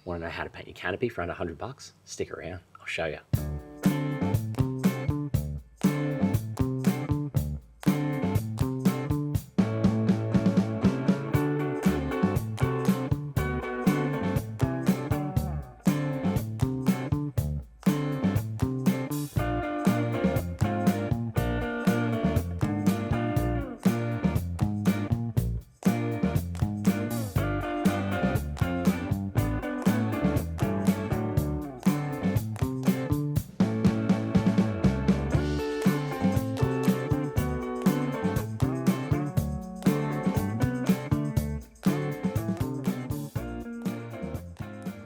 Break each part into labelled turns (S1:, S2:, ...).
S1: Want to know how to paint your canopy for under 100 bucks? Stick around, I'll show you.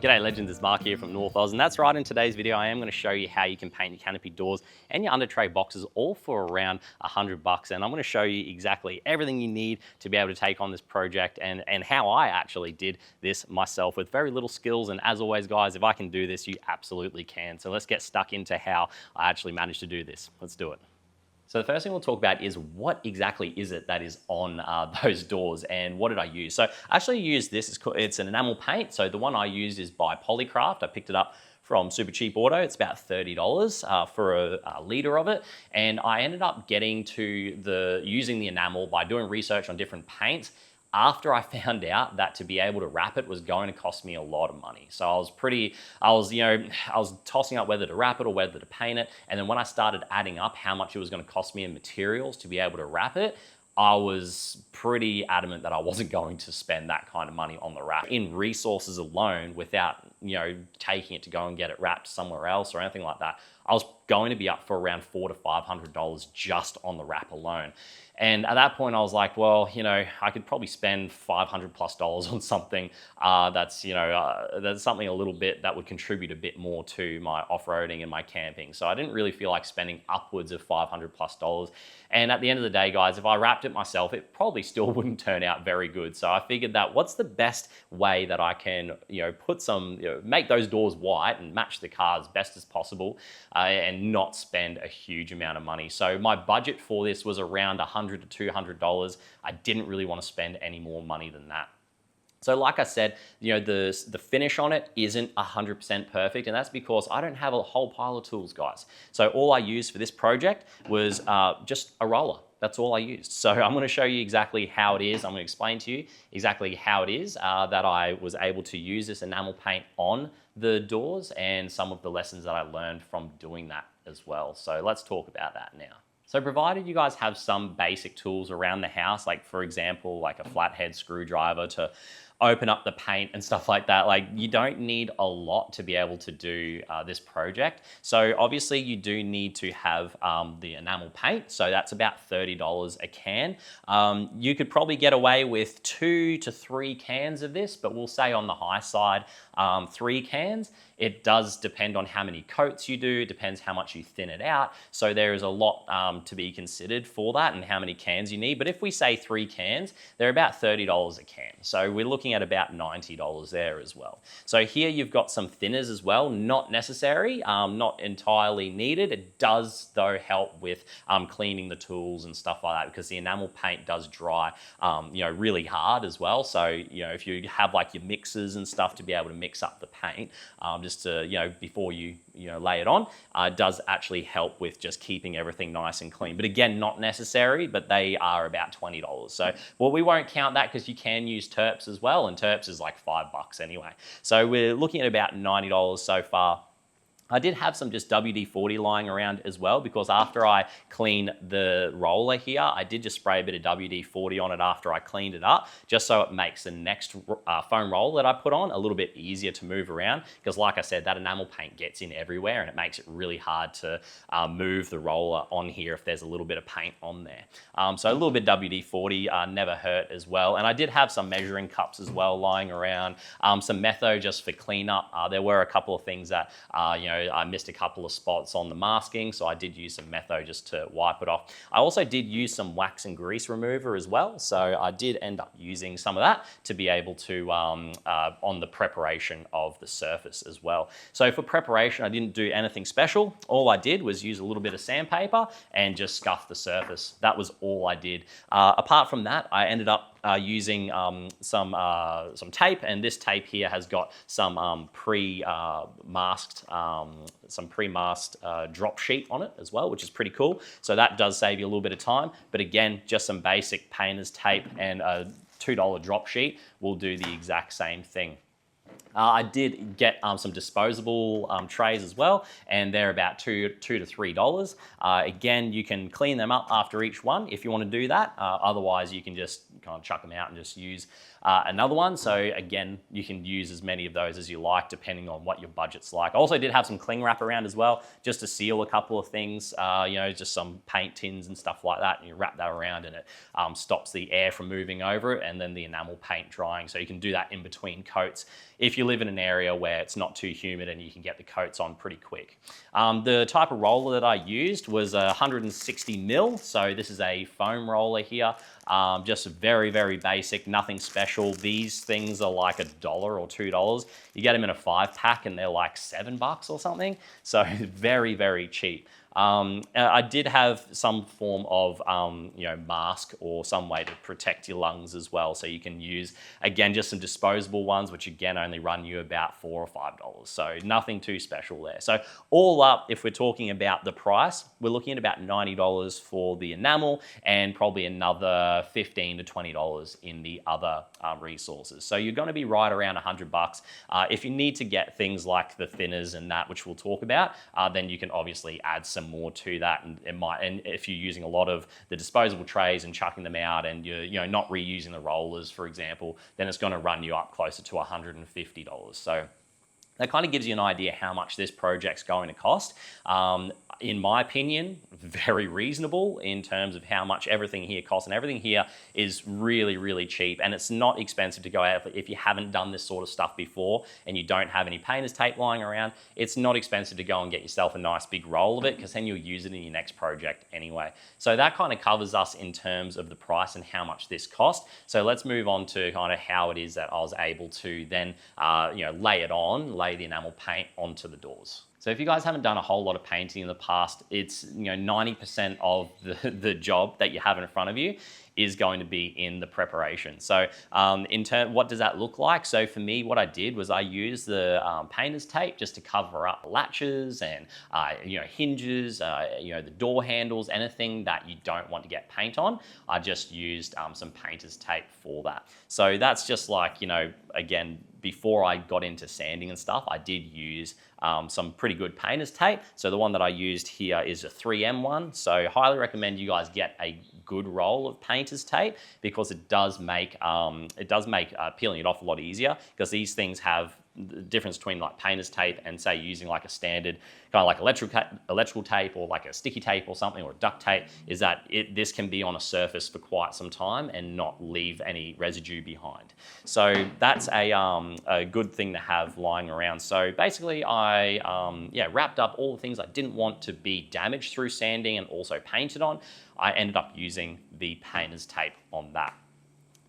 S1: G'day legends, it's Mark here from North Oz, and that's right, in today's video I am going to show you how you can paint your canopy doors and your under tray boxes all for around 100 bucks, and I'm going to show you exactly everything you need to be able to take on this project and how I actually did this myself with very little skills. And as always guys, if I can do this, you absolutely can. So let's get stuck into how I actually managed to do this. Let's do it. So the first thing we'll talk about is what exactly is it that is on those doors and what did I use? So I actually used this, it's an enamel paint. So the one I used is by Polycraft. I picked it up from Super Cheap Auto. It's about $30 for a litre of it. And I ended up getting to using the enamel by doing research on different paints after I found out that to be able to wrap it was going to cost me a lot of money. So I was tossing up whether to wrap it or whether to paint it. And then when I started adding up how much it was going to cost me in materials to be able to wrap it, I was pretty adamant that I wasn't going to spend that kind of money on the wrap. In resources alone, without taking it to go and get it wrapped somewhere else or anything like that, I was going to be up for around $400 to $500 just on the wrap alone. And at that point I was like, well, I could probably spend $500 plus on something that's something a little bit that would contribute a bit more to my off-roading and my camping. So I didn't really feel like spending upwards of $500 plus. And at the end of the day, guys, if I wrapped it myself, it probably still wouldn't turn out very good. So I figured that what's the best way that I can, make those doors white and match the car as best as possible and not spend a huge amount of money. So my budget for this was around $100 to $200. I didn't really want to spend any more money than that. So like I said, the finish on it isn't 100% perfect, and that's because I don't have a whole pile of tools, guys. So all I used for this project was just a roller. That's all I used. So I'm going to show you exactly how it is. I'm going to explain to you exactly how it is that I was able to use this enamel paint on the doors and some of the lessons that I learned from doing that as well. So let's talk about that now. So provided you guys have some basic tools around the house, like for example, like a flathead screwdriver to open up the paint and stuff like that, like you don't need a lot to be able to do this project. So obviously you do need to have the enamel paint. So that's about $30 a can. You could probably get away with 2 to 3 cans of this, but we'll say on the high side, 3 cans. It does depend on how many coats you do. It depends how much you thin it out. So there is a lot to be considered for that and how many cans you need. But if we say 3 cans, they're about $30 a can. So we're looking at about $90 there as well. So here you've got some thinners as well, not necessary, not entirely needed. It does though help with cleaning the tools and stuff like that because the enamel paint does dry really hard as well. So if you have like your mixers and stuff to be able to mix up the paint, just to, before you lay it on, it does actually help with just keeping everything nice and clean. But again, not necessary, but they are about $20. So, well, we won't count that because you can use Terps as well, and Terps is like $5 anyway. So we're looking at about $90 so far. I did have some just WD-40 lying around as well because after I cleaned the roller here, I did just spray a bit of WD-40 on it after I cleaned it up, just so it makes the next foam roll that I put on a little bit easier to move around because like I said, that enamel paint gets in everywhere and it makes it really hard to move the roller on here if there's a little bit of paint on there. So a little bit WD-40 never hurt as well. And I did have some measuring cups as well lying around, some Metho just for cleanup. There were a couple of things that, I missed a couple of spots on the masking, so I did use some Metho just to wipe it off. I also did use some wax and grease remover as well, so I did end up using some of that to be able to, on the preparation of the surface as well. So for preparation, I didn't do anything special. All I did was use a little bit of sandpaper and just scuff the surface. That was all I did. Apart from that, I ended up using some tape, and this tape here has got some pre-masked drop sheet on it as well, which is pretty cool. So that does save you a little bit of time. But again, just some basic painter's tape and a $2 drop sheet will do the exact same thing. I did get some disposable trays as well, and they're about $2 to $3. Again, you can clean them up after each one if you want to do that. Otherwise, you can just kind of chuck them out and just use another one. So again, you can use as many of those as you like, depending on what your budget's like. I also did have some cling wrap around as well, just to seal a couple of things, just some paint tins and stuff like that, and you wrap that around and it stops the air from moving over it, and then the enamel paint drying. So you can do that in between coats if you live in an area where it's not too humid and you can get the coats on pretty quick. The type of roller that I used was 160 mil. So this is a foam roller here. Just very, very basic, nothing special. These things are like $1 or $2. You get them in a 5-pack and they're like $7 or something. So very, very cheap. I did have some form of mask or some way to protect your lungs as well. So you can use, again, just some disposable ones, which again only run you about $4 or $5. So nothing too special there. So all up, if we're talking about the price, we're looking at about $90 for the enamel and probably another $15 to $20 in the other resources. So you're going to be right around $100. If you need to get things like the thinners and that, which we'll talk about, then you can obviously add some more to that, and if you're using a lot of the disposable trays and chucking them out, and you're not reusing the rollers, for example, then it's going to run you up closer to $150. So that kind of gives you an idea how much this project's going to cost. In my opinion, very reasonable in terms of how much everything here costs, and everything here is really, really cheap, and it's not expensive to go out if you haven't done this sort of stuff before and you don't have any painter's tape lying around. It's not expensive to go and get yourself a nice big roll of it, because then you'll use it in your next project anyway. So that kind of covers us in terms of the price and how much this cost. So let's move on to kind of how it is that I was able to then lay the enamel paint onto the doors. So if you guys haven't done a whole lot of painting in the past, it's 90% of the job that you have in front of you is going to be in the preparation. So what does that look like? So for me, what I did was I used the painter's tape just to cover up latches and hinges, the door handles, anything that you don't want to get paint on. I just used some painter's tape for that. So that's just like, again, before I got into sanding and stuff, I did use some pretty good painter's tape. So the one that I used here is a 3M one. So highly recommend you guys get a good roll of painter's tape, because it does make peeling it off a lot easier, because these things have the difference between like painter's tape and say using like a standard kind of like electrical tape or like a sticky tape or something, or a duct tape, is that this can be on a surface for quite some time and not leave any residue behind. So that's a good thing to have lying around. So basically I wrapped up all the things I didn't want to be damaged through sanding and also painted on. I ended up using the painter's tape on that.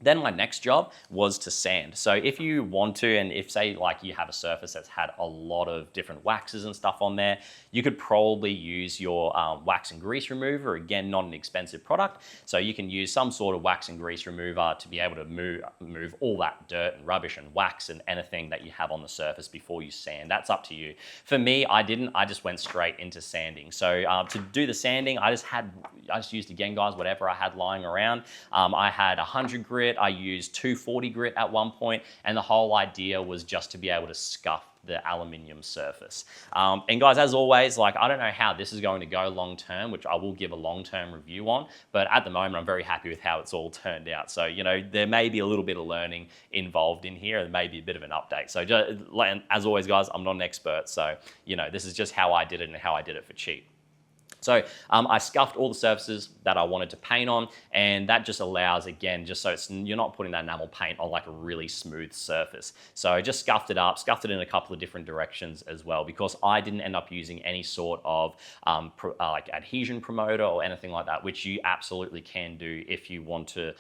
S1: Then my next job was to sand. So if you want to, and if say like you have a surface that's had a lot of different waxes and stuff on there, you could probably use your wax and grease remover. Again, not an expensive product. So you can use some sort of wax and grease remover to be able to move all that dirt and rubbish and wax and anything that you have on the surface before you sand. That's up to you. For me, I didn't. I just went straight into sanding. So to do the sanding, I just used, again, guys, whatever I had lying around. I had 100 grit. I used 240 grit at one point, and the whole idea was just to be able to scuff the aluminium surface. And guys, as always, like, I don't know how this is going to go long term, which I will give a long-term review on, but at the moment I'm very happy with how it's all turned out. So, there may be a little bit of learning involved in here, and maybe a bit of an update. So just, as always, guys, I'm not an expert, so this is just how I did it and how I did it for cheap. So I scuffed all the surfaces that I wanted to paint on, and that just allows, again, just so you're not putting that enamel paint on like a really smooth surface. So I just scuffed it up, scuffed it in a couple of different directions as well, because I didn't end up using any sort of like adhesion promoter or anything like that, which you absolutely can do if you want to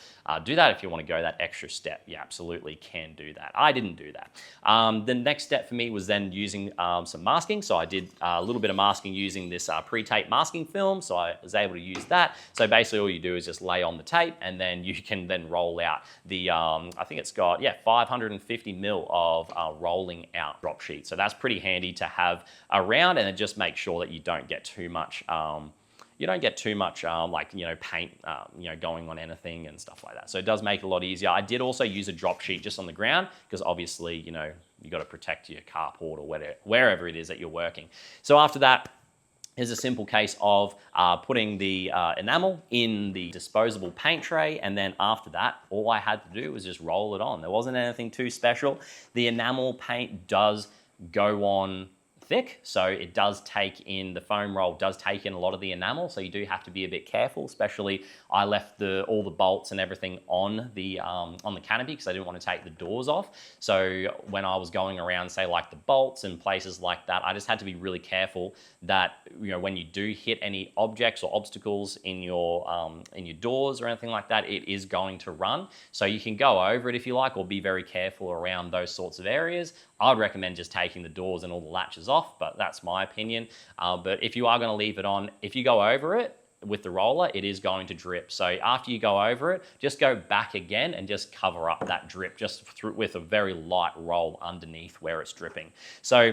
S1: do that. If you want to go that extra step, you absolutely can do that. I didn't do that. The next step for me was then using some masking. So I did a little bit of masking using this pre-tape masking masking film, so I was able to use that. So basically all you do is just lay on the tape, and then you can then roll out the, I think it's got, 550 mil of rolling out drop sheet. So that's pretty handy to have around, and it just makes sure that you don't get too much paint, going on anything and stuff like that. So it does make it a lot easier. I did also use a drop sheet just on the ground because obviously, you got to protect your carport or wherever it is that you're working. So after that, here's a simple case of putting the enamel in the disposable paint tray, and then after that, all I had to do was just roll it on. There wasn't anything too special. The enamel paint does go on thick, so it does take in, the foam roll does take in a lot of the enamel, so you do have to be a bit careful, especially I left all the bolts and everything on the canopy because I didn't want to take the doors off. So when I was going around, say like the bolts and places like that, I just had to be really careful that, when you do hit any objects or obstacles in your doors or anything like that, it is going to run. So you can go over it if you like, or be very careful around those sorts of areas. I'd recommend just taking the doors and all the latches off, but that's my opinion. But if you are going to leave it on, if you go over it with the roller, it is going to drip. So after you go over it, just go back again and just cover up that drip just with a very light roll underneath where it's dripping. So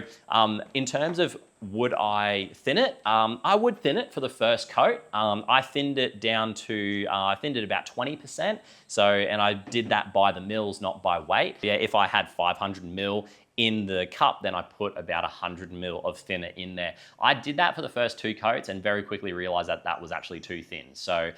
S1: in terms of would I thin it? I would thin it for the first coat. I thinned it down to, I thinned it about 20%. So, and I did that by the mils, not by weight. Yeah, if I had 500 mil in the cup, then I put about 100 mil of thinner in there. I did that for the first 2 coats and very quickly realized that that was actually too thin. So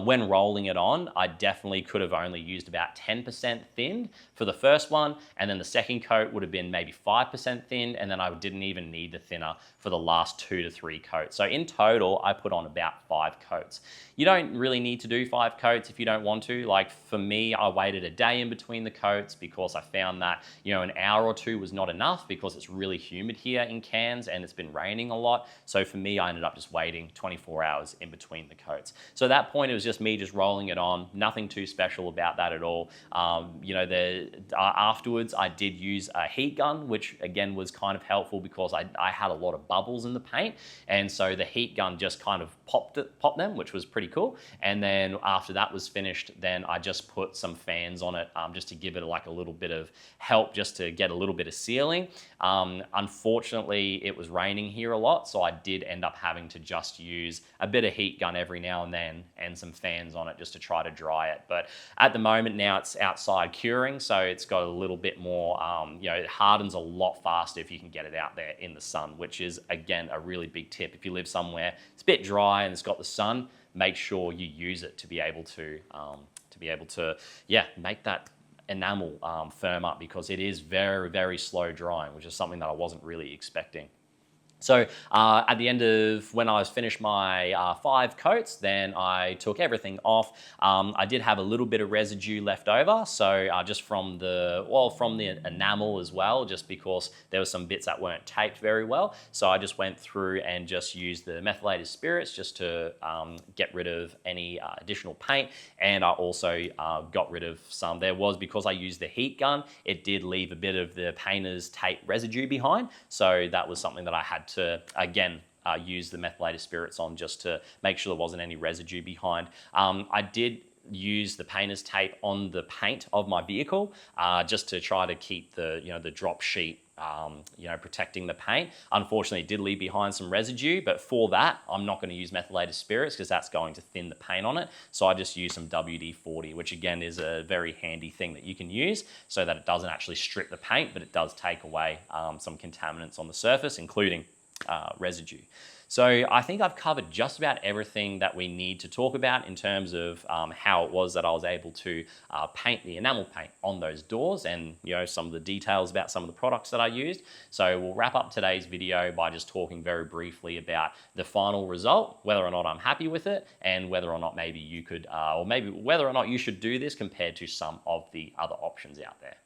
S1: when rolling it on, I definitely could have only used about 10% thinned for the first one, and then the second coat would have been maybe 5% thinned, and then I didn't even need the thinner for the last 2 to 3 coats. So in total, I put on about 5 coats. You don't really need to do 5 coats if you don't want to. Like for me, I waited a day in between the coats because I found that, an hour or 2 was not enough because it's really humid here in Cairns and it's been raining a lot. So for me, I ended up just waiting 24 hours in between the coats. So at that point, it was just me just rolling it on. Nothing too special about that at all. Afterwards, I did use a heat gun, which again was kind of helpful because I had a lot of bubbles in the paint. And so the heat gun just kind of popped them, which was pretty cool. And then after that was finished, then I just put some fans on it just to give it like a little bit of help, just to get a little bit of sealing. Unfortunately, it was raining here a lot, so I did end up having to just use a bit of heat gun every now and then and some fans on it just to try to dry it. But at the moment now it's outside curing, so it's got a little bit more, it hardens a lot faster if you can get it out there in the sun, which is again a really big tip. If you live somewhere it's a bit dry and it's got the sun, make sure you use it to be able to make that enamel firm up, because it is very, very slow drying, which is something that I wasn't really expecting. So at the end of when I was finished my 5 coats, then I took everything off. I did have a little bit of residue left over, so just from the enamel as well, just because there were some bits that weren't taped very well. So I just went through and just used the methylated spirits just to get rid of any additional paint, and I also got rid of some. Because I used the heat gun, it did leave a bit of the painter's tape residue behind, so that was something that I had to, again, use the methylated spirits on just to make sure there wasn't any residue behind. I did use the painter's tape on the paint of my vehicle just to try to keep the drop sheet protecting the paint. Unfortunately, it did leave behind some residue, but for that, I'm not going to use methylated spirits because that's going to thin the paint on it. So I just use some WD-40, which again is a very handy thing that you can use so that it doesn't actually strip the paint, but it does take away some contaminants on the surface, including residue. So I think I've covered just about everything that we need to talk about in terms of how it was that I was able to paint the enamel paint on those doors, and some of the details about some of the products that I used. So we'll wrap up today's video by just talking very briefly about the final result, whether or not I'm happy with it, and whether or not maybe you could, or maybe whether or not you should do this compared to some of the other options out there.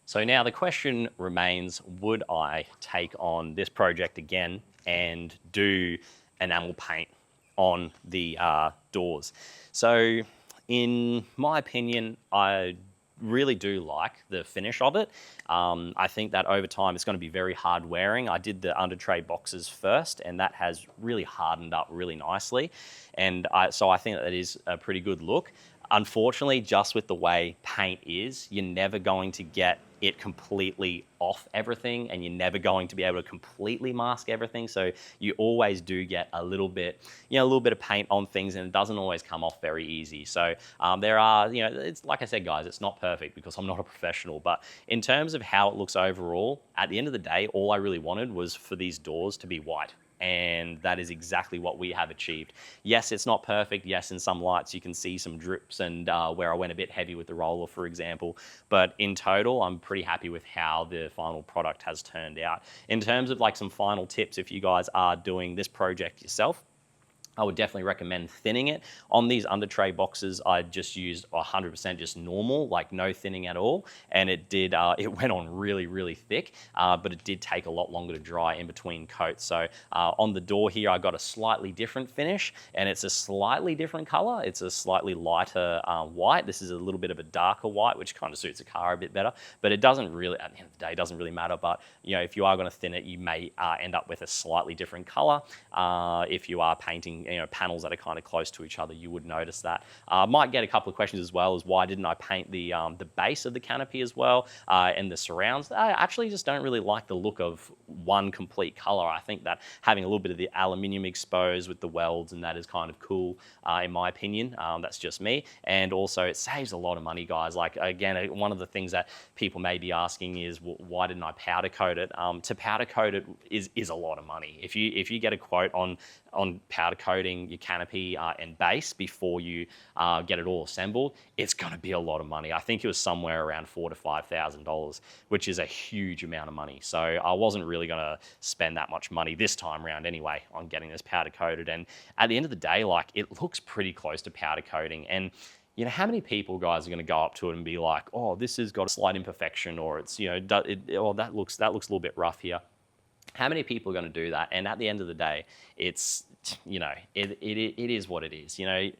S1: So now the question remains, would I take on this project again and do enamel paint on the doors? So in my opinion, I really do like the finish of it. I think that over time it's going to be very hard wearing. I did the under tray boxes first, and that has really hardened up really nicely. And so I think that is a pretty good look. Unfortunately, just with the way paint is, you're never going to get it completely off everything, and you're never going to be able to completely mask everything. So you always do get a little bit, a little bit of paint on things, and it doesn't always come off very easy. So there are, it's like I said, guys, it's not perfect because I'm not a professional, but in terms of how it looks overall, at the end of the day, all I really wanted was for these doors to be white. And that is exactly what we have achieved. Yes, it's not perfect. Yes, in some lights you can see some drips and where I went a bit heavy with the roller, for example. But in total, I'm pretty happy with how the final product has turned out. In terms of like some final tips, if you guys are doing this project yourself, I would definitely recommend thinning it. On these under tray boxes, I just used 100% just normal, like no thinning at all. And it did, it went on really, really thick, but it did take a lot longer to dry in between coats. So on the door here, I got a slightly different finish, and it's a slightly different color. It's a slightly lighter white. This is a little bit of a darker white, which kind of suits the car a bit better, but it doesn't really, at the end of the day, it doesn't really matter. But if you are gonna thin it, you may end up with a slightly different color. If you are painting panels that are kind of close to each other, you would notice that. Might get a couple of questions as well as why didn't I paint the base of the canopy as well and the surrounds. I actually just don't really like the look of one complete color. I think that having a little bit of the aluminium exposed with the welds and that is kind of cool in my opinion. That's just me. And also it saves a lot of money, guys. Like again, one of the things that people may be asking is, well, why didn't I powder coat it? To powder coat it is a lot of money. If you get a quote on powder coating your canopy and base before you get it all assembled, it's going to be a lot of money. I think it was somewhere around $4,000 to $5,000, which is a huge amount of money. So I wasn't really going to spend that much money this time around anyway on getting this powder coated. And at the end of the day, like it looks pretty close to powder coating. And how many people, guys, are going to go up to it and be like, oh, this has got a slight imperfection, or it's, that looks a little bit rough here. How many people are going to do that? And at the end of the day, it's, it is what it is. $100,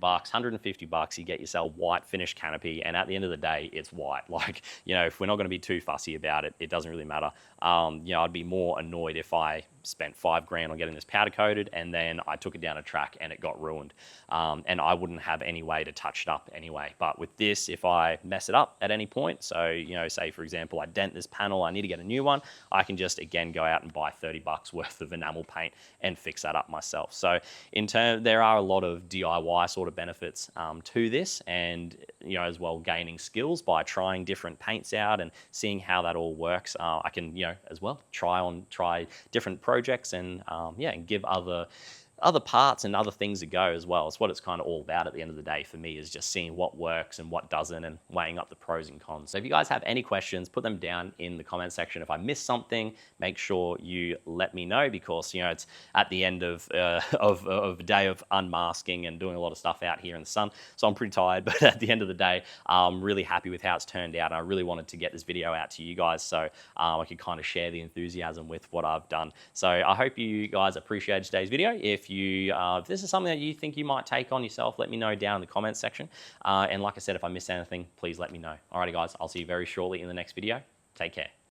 S1: $150, you get yourself a white finished canopy, and at the end of the day, it's white. Like, if we're not going to be too fussy about it, it doesn't really matter. I'd be more annoyed if I spent $5,000 on getting this powder coated and then I took it down a track and it got ruined. And I wouldn't have any way to touch it up anyway. But with this, if I mess it up at any point, so, say for example, I dent this panel, I need to get a new one, I can just again go out and buy $30 worth of enamel paint and fix that up myself. So there are a lot of DIY sort of benefits to this, and as well gaining skills by trying different paints out and seeing how that all works. I can as well try different projects and and give other parts and other things to go as well. It's what it's kind of all about at the end of the day for me, is just seeing what works and what doesn't and weighing up the pros and cons. So if you guys have any questions, put them down in the comment section. If I missed something, make sure you let me know, because it's at the end of a day of unmasking and doing a lot of stuff out here in the sun. So I'm pretty tired, but at the end of the day, I'm really happy with how it's turned out. I really wanted to get this video out to you guys so I could kind of share the enthusiasm with what I've done. So I hope you guys appreciated today's video. If this is something that you think you might take on yourself, let me know down in the comments section. And like I said, if I missed anything, please let me know. Alrighty guys, I'll see you very shortly in the next video. Take care.